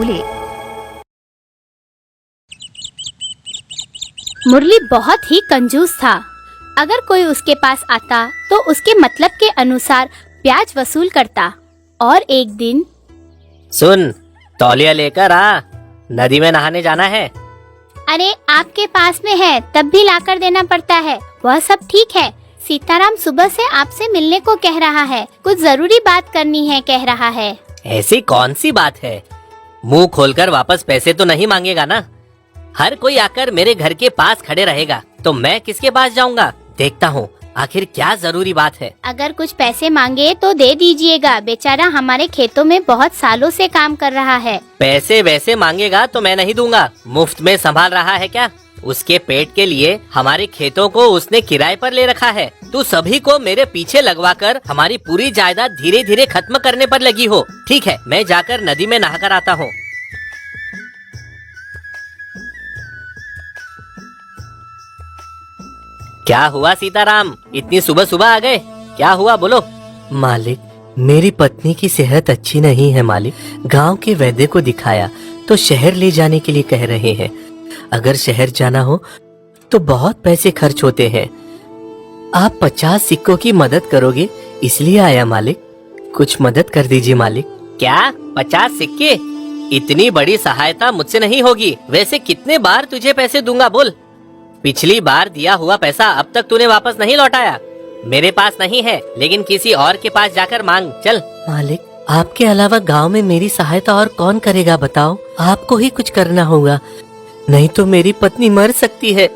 भूले। मुरली बहुत ही कंजूस था। अगर कोई उसके पास आता तो उसके मतलब के अनुसार ब्याज वसूल करता। और एक दिन, सुन, तौलिया लेकर आ, नदी में नहाने जाना है। अरे आपके पास में है तब भी लाकर देना पड़ता है। वह सब ठीक है, सीताराम सुबह से आपसे मिलने को कह रहा है, कुछ जरूरी बात करनी है कह रहा है। ऐसी कौन सी बात है? मुंह खोलकर वापस पैसे तो नहीं मांगेगा ना? हर कोई आकर मेरे घर के पास खड़े रहेगा तो मैं किसके पास जाऊंगा? देखता हूँ आखिर क्या जरूरी बात है। अगर कुछ पैसे मांगे तो दे दीजिएगा, बेचारा हमारे खेतों में बहुत सालों से काम कर रहा है। पैसे वैसे मांगेगा तो मैं नहीं दूंगा, मुफ्त में संभाल रहा है क्या? उसके पेट के लिए हमारे खेतों को उसने किराए पर ले रखा है। तू सभी को मेरे पीछे लगवाकर हमारी पूरी जायदाद धीरे धीरे खत्म करने पर लगी हो। ठीक है, मैं जाकर नदी में नहाकर आता हूँ। क्या हुआ सीताराम, इतनी सुबह सुबह आ गए? क्या हुआ बोलो। मालिक, मेरी पत्नी की सेहत अच्छी नहीं है मालिक। गांव के वैद्य को दिखाया तो शहर ले जाने के लिए कह रहे हैं। अगर शहर जाना हो तो बहुत पैसे खर्च होते हैं। आप 50 सिक्कों की मदद करोगे इसलिए आया मालिक। कुछ मदद कर दीजिए मालिक। क्या 50 सिक्के? इतनी बड़ी सहायता मुझसे नहीं होगी। वैसे कितने बार तुझे पैसे दूंगा बोल? पिछली बार दिया हुआ पैसा अब तक तूने वापस नहीं लौटाया। मेरे पास नहीं है, लेकिन किसी और के पास जाकर मांग चल। मालिक, आपके अलावा गांव में मेरी सहायता और कौन करेगा बताओ? आपको ही कुछ करना होगा, नहीं तो मेरी पत्नी मर सकती है।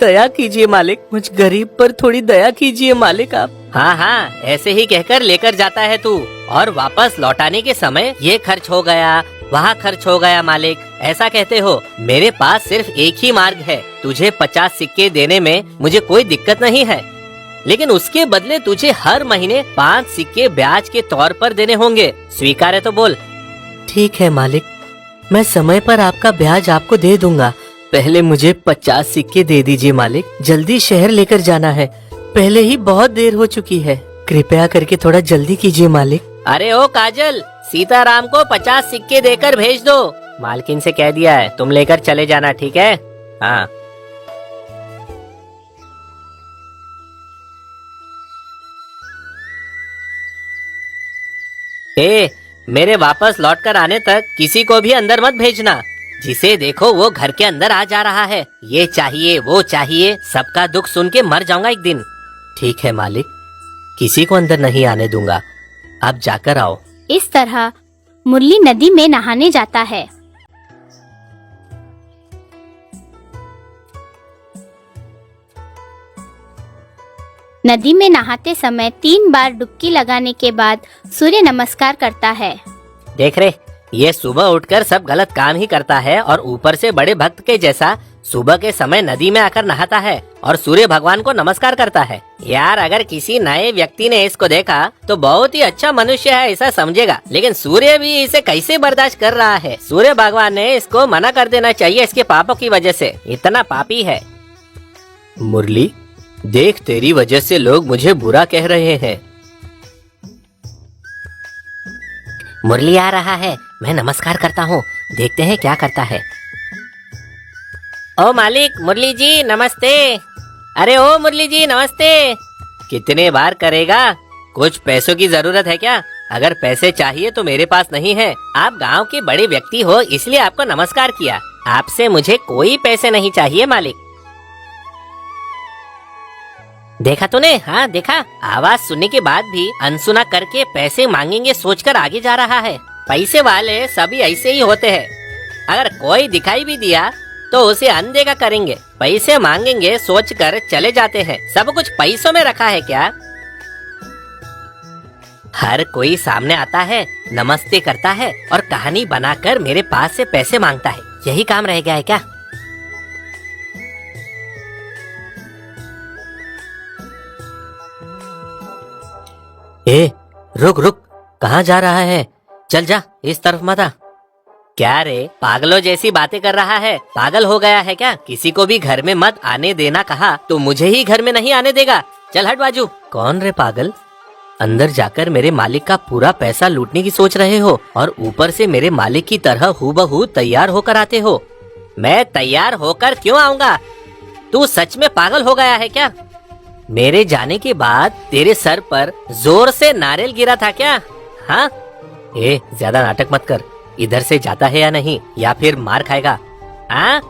दया कीजिए मालिक, मुझ गरीब पर थोड़ी दया कीजिए मालिक आप। हाँ हाँ, ऐसे ही कहकर लेकर जाता है तू, और वापस लौटाने के समय ये खर्च हो गया, वहाँ खर्च हो गया मालिक, ऐसा कहते हो। मेरे पास सिर्फ एक ही मार्ग है, तुझे 50 सिक्के देने में मुझे कोई दिक्कत नहीं है, लेकिन उसके बदले तुझे हर महीने 5 सिक्के ब्याज के तौर पर देने होंगे। स्वीकार है तो बोल। ठीक है मालिक, मैं समय पर आपका ब्याज आपको दे दूंगा। पहले मुझे 50 सिक्के दे दीजिए मालिक, जल्दी शहर लेकर जाना है, पहले ही बहुत देर हो चुकी है। कृपया करके थोड़ा जल्दी कीजिए मालिक। अरे ओ काजल, सीताराम को 50 सिक्के देकर भेज दो। मालकिन से कह दिया है, तुम लेकर चले जाना, ठीक है? हाँ। मेरे वापस लौटकर आने तक किसी को भी अंदर मत भेजना। जिसे देखो वो घर के अंदर आ जा रहा है, ये चाहिए वो चाहिए, सबका दुख सुन के मर जाऊंगा एक दिन। ठीक है मालिक, किसी को अंदर नहीं आने दूंगा, आप जाकर आओ। इस तरह मुरली नदी में नहाने जाता है। नदी में नहाते समय 3 बार डुबकी लगाने के बाद सूर्य नमस्कार करता है। देख रे, ये सुबह उठकर सब गलत काम ही करता है और ऊपर से बड़े भक्त के जैसा सुबह के समय नदी में आकर नहाता है और सूर्य भगवान को नमस्कार करता है। यार, अगर किसी नए व्यक्ति ने इसको देखा तो बहुत ही अच्छा मनुष्य है ऐसा समझेगा, लेकिन सूर्य भी इसे कैसे बर्दाश्त कर रहा है? सूर्य भगवान ने इसको मना कर देना चाहिए, इसके पापों की वजह से, इतना पापी है। मुरली, देख, तेरी वजह से लोग मुझे बुरा कह रहे हैं। मुरली आ रहा है, मैं नमस्कार करता हूँ, देखते हैं क्या करता है। ओ मालिक, मुरली जी नमस्ते। अरे ओ मुरली जी नमस्ते। कितने बार करेगा? कुछ पैसों की जरूरत है क्या? अगर पैसे चाहिए तो मेरे पास नहीं है। आप गांव के बड़े व्यक्ति हो इसलिए आपको नमस्कार किया, आपसे मुझे कोई पैसे नहीं चाहिए मालिक। देखा तूने? हाँ देखा, आवाज सुनने के बाद भी अनसुना करके पैसे मांगेंगे सोचकर आगे जा रहा है। पैसे वाले सभी ऐसे ही होते हैं, अगर कोई दिखाई भी दिया तो उसे अनदेखा करेंगे, पैसे मांगेंगे सोचकर चले जाते हैं। सब कुछ पैसों में रखा है क्या? हर कोई सामने आता है, नमस्ते करता है और कहानी बनाकर मेरे पास से पैसे मांगता है, यही काम रह गया है क्या? ए, रुक रुक, कहाँ जा रहा है? चल जा, इस तरफ मत आ। क्या रे, पागलों जैसी बातें कर रहा है? पागल हो गया है क्या? किसी को भी घर में मत आने देना कहा तो मुझे ही घर में नहीं आने देगा। चल हट बाजू। कौन रे पागल? अंदर जाकर मेरे मालिक का पूरा पैसा लूटने की सोच रहे हो और ऊपर से मेरे मालिक की तरह हूबहू तैयार होकर आते हो। मैं तैयार होकर क्यों आऊंगा? तू सच में पागल हो गया है क्या? मेरे जाने के बाद तेरे सर पर जोर से नारियल गिरा था क्या? हाँ? ज्यादा नाटक मत कर। इधर से जाता है या नहीं, या फिर मार खाएगा? हाँ?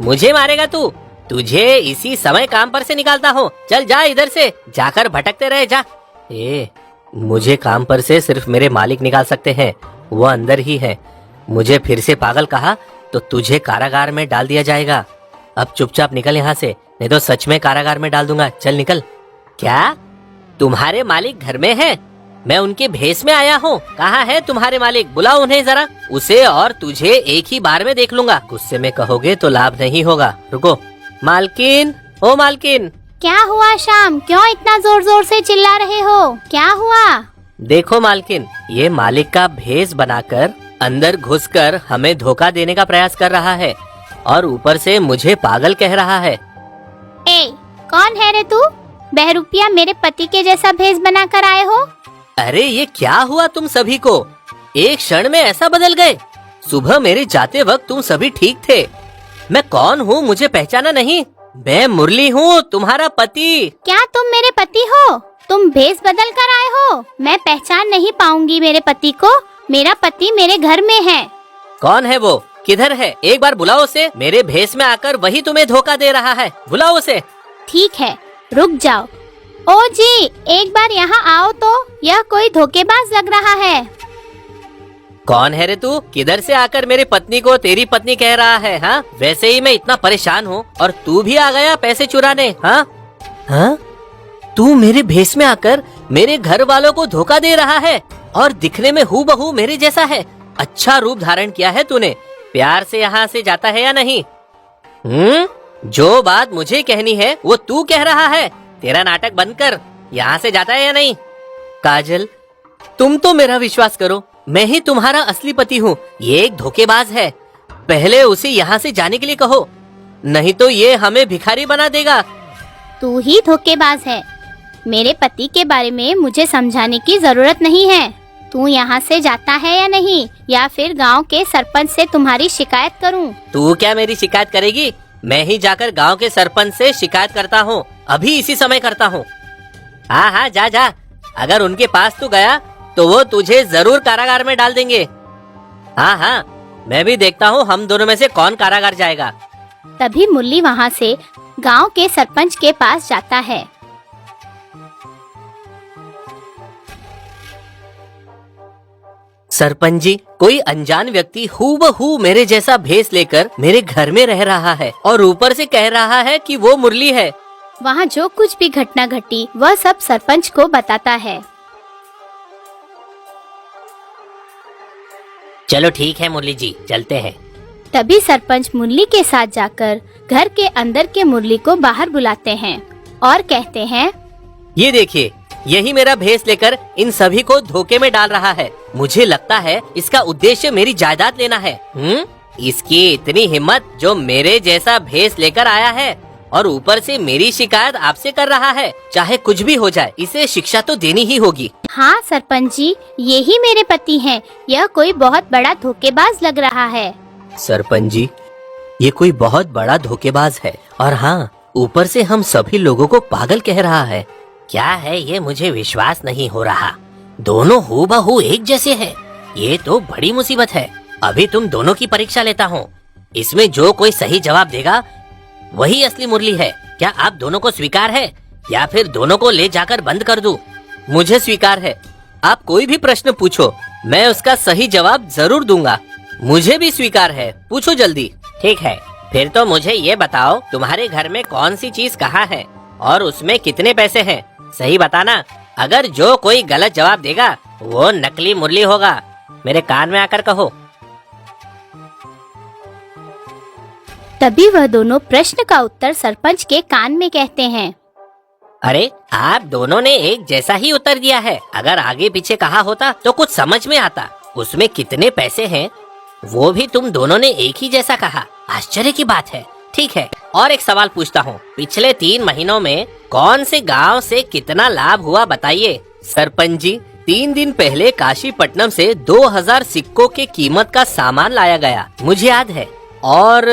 मुझे मारेगा तू? तुझे इसी समय काम पर से निकालता हूँ। चल जा इधर से, जाकर भटकते रहे जा। मुझे काम पर से सिर्फ मेरे मालिक निकाल सकते हैं, वो अंदर ही है। मुझे फिर से पागल कहा तो तुझे कारागार में डाल दिया जाएगा। अब चुपचाप निकल यहाँ से, नहीं तो सच में कारागार में डाल दूंगा। चल निकल। क्या तुम्हारे मालिक घर में है? मैं उनके भेष में आया हूँ। कहाँ है तुम्हारे मालिक? बुलाओ उन्हें जरा। उसे और तुझे एक ही बार में देख लूंगा। गुस्से में कहोगे तो लाभ नहीं होगा। रुको। मालकिन, ओ मालकिन। क्या हुआ श्याम? क्यों इतना जोर जोर से चिल्ला रहे हो? क्या हुआ? देखो मालकिन, ये मालिक का भेष बनाकर अंदर घुसकर हमें धोखा देने का प्रयास कर रहा है और ऊपर से मुझे पागल कह रहा है। कौन है रे तू? बहरूपिया मेरे पति के जैसा भेष बनाकर आए हो? अरे ये क्या हुआ तुम सभी को? एक क्षण में ऐसा बदल गए। सुबह मेरे जाते वक्त तुम सभी ठीक थे। मैं कौन हूँ, मुझे पहचाना नहीं? मैं मुरली हूँ, तुम्हारा पति। क्या तुम मेरे पति हो? तुम भेष बदल कर आए हो? मैं पहचान नहीं पाऊंगी मेरे पति को। मेरा पति मेरे घर में है। कौन है वो? किधर है? एक बार बुलाओ उसे। मेरे भेष में आकर वही तुम्हें धोखा दे रहा है। बुलाओ उसे। ठीक है, रुक जाओ। ओ जी, एक बार यहाँ आओ तो। यह कोई धोखेबाज लग रहा है। कौन है रे तू? किधर से आकर मेरी पत्नी को तेरी पत्नी कह रहा है? हाँ, वैसे ही मैं इतना परेशान हूँ और तू भी आ गया पैसे चुराने। हाँ हाँ, तू मेरे भेष में आकर मेरे घर वालों को धोखा दे रहा है और दिखने में हूबहू मेरे जैसा है। अच्छा रूप धारण किया है तूने। प्यार से यहाँ से जाता है या नहीं? जो बात मुझे कहनी है वो तू कह रहा है। तेरा नाटक बंद कर। यहाँ से जाता है या नहीं? काजल, तुम तो मेरा विश्वास करो, मैं ही तुम्हारा असली पति हूँ। ये एक धोखेबाज है। पहले उसे यहाँ से जाने के लिए कहो, नहीं तो ये हमें भिखारी बना देगा। तू ही धोखेबाज है। मेरे पति के बारे में मुझे समझाने की जरूरत नहीं है। तू यहाँ से जाता है या नहीं, या फिर गांव के सरपंच से तुम्हारी शिकायत करूँ? तू क्या मेरी शिकायत करेगी? मैं ही जाकर गांव के सरपंच से शिकायत करता हूँ। अभी इसी समय करता हूँ। हाँ हाँ, जा जा। अगर उनके पास तू गया तो वो तुझे जरूर कारागार में डाल देंगे। हाँ हाँ, मैं भी देखता हूँ हम दोनों में से कौन कारागार जाएगा। तभी मुरली वहाँ से गांव के सरपंच के पास जाता है। सरपंच जी, कोई अनजान व्यक्ति हूबहू मेरे जैसा भेष लेकर मेरे घर में रह रहा है और ऊपर से कह रहा है कि वो मुरली है। वहाँ जो कुछ भी घटना घटी वह सब सरपंच को बताता है। चलो ठीक है मुरली जी, चलते हैं। तभी सरपंच मुरली के साथ जाकर घर के अंदर के मुरली को बाहर बुलाते हैं और कहते हैं, ये देखिए, यही मेरा भेष लेकर इन सभी को धोखे में डाल रहा है। मुझे लगता है इसका उद्देश्य मेरी जायदाद लेना है। इसकी इतनी हिम्मत जो मेरे जैसा भेष लेकर आया है और ऊपर से मेरी शिकायत आपसे कर रहा है। चाहे कुछ भी हो जाए, इसे शिक्षा तो देनी ही होगी। हाँ सरपंच जी, यही मेरे पति हैं। यह कोई बहुत बड़ा धोखेबाज लग रहा है। सरपंच जी, ये कोई बहुत बड़ा धोखेबाज है और हाँ, ऊपर से हम सभी लोगों को पागल कह रहा है। क्या है ये, मुझे विश्वास नहीं हो रहा। दोनों हूबहू एक जैसे हैं। ये तो बड़ी मुसीबत है। अभी तुम दोनों की परीक्षा लेता हूँ। इसमें जो कोई सही जवाब देगा वही असली मुरली है। क्या आप दोनों को स्वीकार है या फिर दोनों को ले जाकर बंद कर दूं? मुझे स्वीकार है। आप कोई भी प्रश्न पूछो, मैं उसका सही जवाब जरूर दूंगा। मुझे भी स्वीकार है, पूछो जल्दी। ठीक है, फिर तो मुझे ये बताओ, तुम्हारे घर में कौन सी चीज कहाँ है और उसमें कितने पैसे हैं? सही बताना। अगर जो कोई गलत जवाब देगा वो नकली मुरली होगा। मेरे कान में आकर कहो। तभी वह दोनों प्रश्न का उत्तर सरपंच के कान में कहते हैं। अरे, आप दोनों ने एक जैसा ही उत्तर दिया है। अगर आगे पीछे कहा होता तो कुछ समझ में आता। उसमें कितने पैसे हैं वो भी तुम दोनों ने एक ही जैसा कहा। आश्चर्य की बात है। ठीक है, और एक सवाल पूछता हूँ। पिछले 3 महीनों में कौन से गांव से कितना लाभ हुआ बताइए। सरपंच जी, 3 दिन पहले काशीपट्टनम से 2000 सिक्कों के कीमत का सामान लाया गया, मुझे याद है। और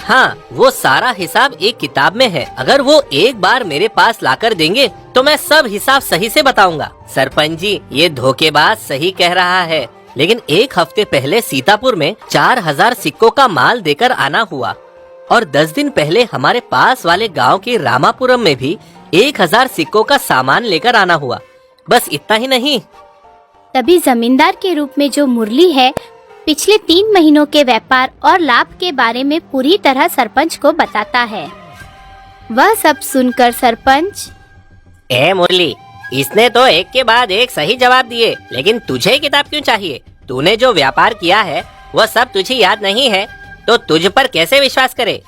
हाँ, वो सारा हिसाब एक किताब में है। अगर वो एक बार मेरे पास लाकर देंगे तो मैं सब हिसाब सही से बताऊंगा। सरपंच जी, ये धोखेबाज सही कह रहा है, लेकिन 1 हफ्ते पहले सीतापुर में 4000 सिक्कों का माल देकर आना हुआ और 10 दिन पहले हमारे पास वाले गांव के रामापुरम में भी 1000 सिक्कों का सामान लेकर आना हुआ। बस इतना ही नहीं। तभी जमींदार के रूप में जो मुरली है पिछले 3 महीनों के व्यापार और लाभ के बारे में पूरी तरह सरपंच को बताता है। वह सब सुनकर सरपंच, ए मुरली, इसने तो एक के बाद एक सही जवाब दिए, लेकिन तुझे किताब क्यों चाहिए? तूने जो व्यापार किया है वह सब तुझे याद नहीं है, तो तुझ पर कैसे विश्वास करे?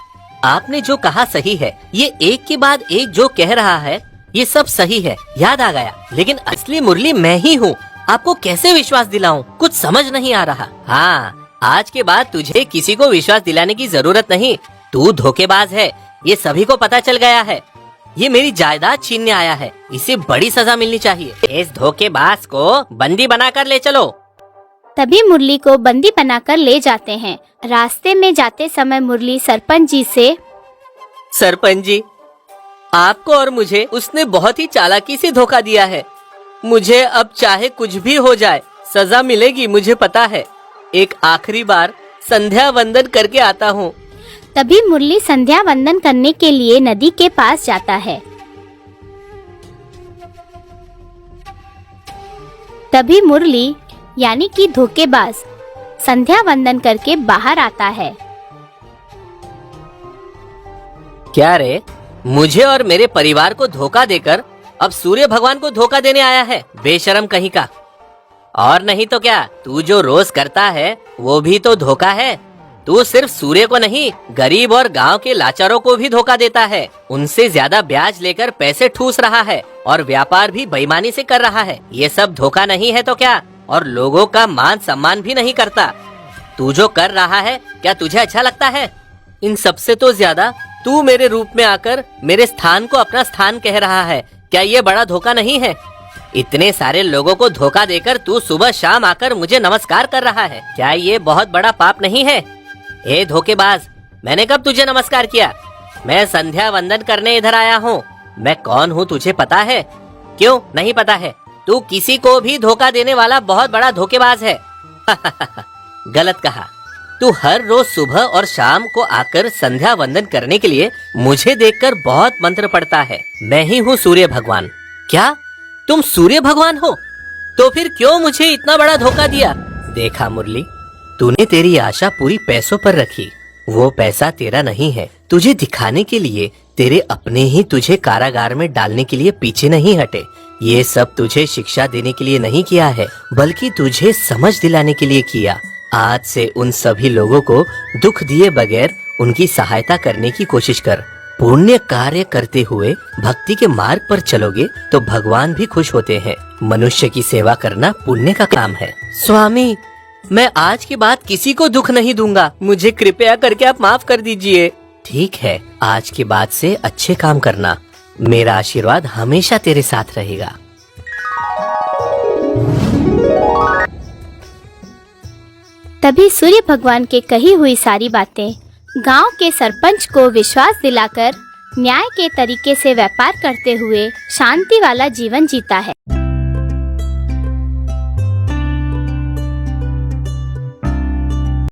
आपने जो कहा सही है, ये एक के बाद एक जो कह रहा है ये सब सही है, याद आ गया, लेकिन असली मुरली मैं ही हूँ। आपको कैसे विश्वास दिलाऊं? कुछ समझ नहीं आ रहा। हाँ, आज के बाद तुझे किसी को विश्वास दिलाने की जरूरत नहीं। तू धोखेबाज है, ये सभी को पता चल गया है। ये मेरी जायदाद छीनने आया है, इसे बड़ी सजा मिलनी चाहिए। इस धोखेबाज को बंदी बनाकर ले चलो। तभी मुरली को बंदी बनाकर ले जाते हैं। रास्ते में जाते समय मुरली सरपंच जी से, सरपंच जी, आपको और मुझे उसने बहुत ही चालाकी से धोखा दिया है। मुझे अब चाहे कुछ भी हो जाए सजा मिलेगी, मुझे पता है। एक आखिरी बार संध्या वंदन करके आता हूँ। तभी मुरली संध्या वंदन करने के लिए नदी के पास जाता है। तभी मुरली यानी कि धोखेबाज संध्या वंदन करके बाहर आता है। क्या रे, मुझे और मेरे परिवार को धोखा देकर अब सूर्य भगवान को धोखा देने आया है, बेशरम कहीं का। और नहीं तो क्या, तू जो रोज करता है वो भी तो धोखा है। तू सिर्फ सूर्य को नहीं, गरीब और गांव के लाचारों को भी धोखा देता है। उनसे ज्यादा ब्याज लेकर पैसे ठूस रहा है और व्यापार भी बेईमानी से कर रहा है। ये सब धोखा नहीं है तो क्या? और लोगों का मान सम्मान भी नहीं करता। तू जो कर रहा है क्या तुझे अच्छा लगता है? इन सबसे तो ज्यादा तू मेरे रूप में आकर मेरे स्थान को अपना स्थान कह रहा है। क्या ये बड़ा धोखा नहीं है? इतने सारे लोगों को धोखा देकर तू सुबह शाम आकर मुझे नमस्कार कर रहा है। क्या ये बहुत बड़ा पाप नहीं है? ए धोखेबाज, मैंने कब तुझे नमस्कार किया? मैं संध्या वंदन करने इधर आया हूँ। मैं कौन हूँ तुझे पता है? क्यों नहीं पता है? तू किसी को भी धोखा देने वाला बहुत बड़ा धोखेबाज है। गलत कहा। तू हर रोज सुबह और शाम को आकर संध्या वंदन करने के लिए मुझे देखकर बहुत मंत्र पढ़ता है। मैं ही हूँ सूर्य भगवान। क्या तुम सूर्य भगवान हो? तो फिर क्यों मुझे इतना बड़ा धोखा दिया? देखा मुरली, तूने तेरी आशा पूरी पैसों पर रखी। वो पैसा तेरा नहीं है। तुझे दिखाने के लिए तेरे अपने ही तुझे कारागार में डालने के लिए पीछे नहीं हटे। ये सब तुझे शिक्षा देने के लिए नहीं किया है, बल्कि तुझे समझ दिलाने के लिए किया। आज से उन सभी लोगों को दुख दिए बगैर उनकी सहायता करने की कोशिश कर। पुण्य कार्य करते हुए भक्ति के मार्ग पर चलोगे तो भगवान भी खुश होते हैं। मनुष्य की सेवा करना पुण्य का काम है। स्वामी, मैं आज के बाद किसी को दुख नहीं दूंगा। मुझे कृपया करके आप माफ कर दीजिए। ठीक है, आज के बाद से अच्छे काम करना। मेरा आशीर्वाद हमेशा तेरे साथ रहेगा। तभी सूर्य भगवान के कही हुई सारी बातें गांव के सरपंच को विश्वास दिलाकर न्याय के तरीके से व्यापार करते हुए शांति वाला जीवन जीता है।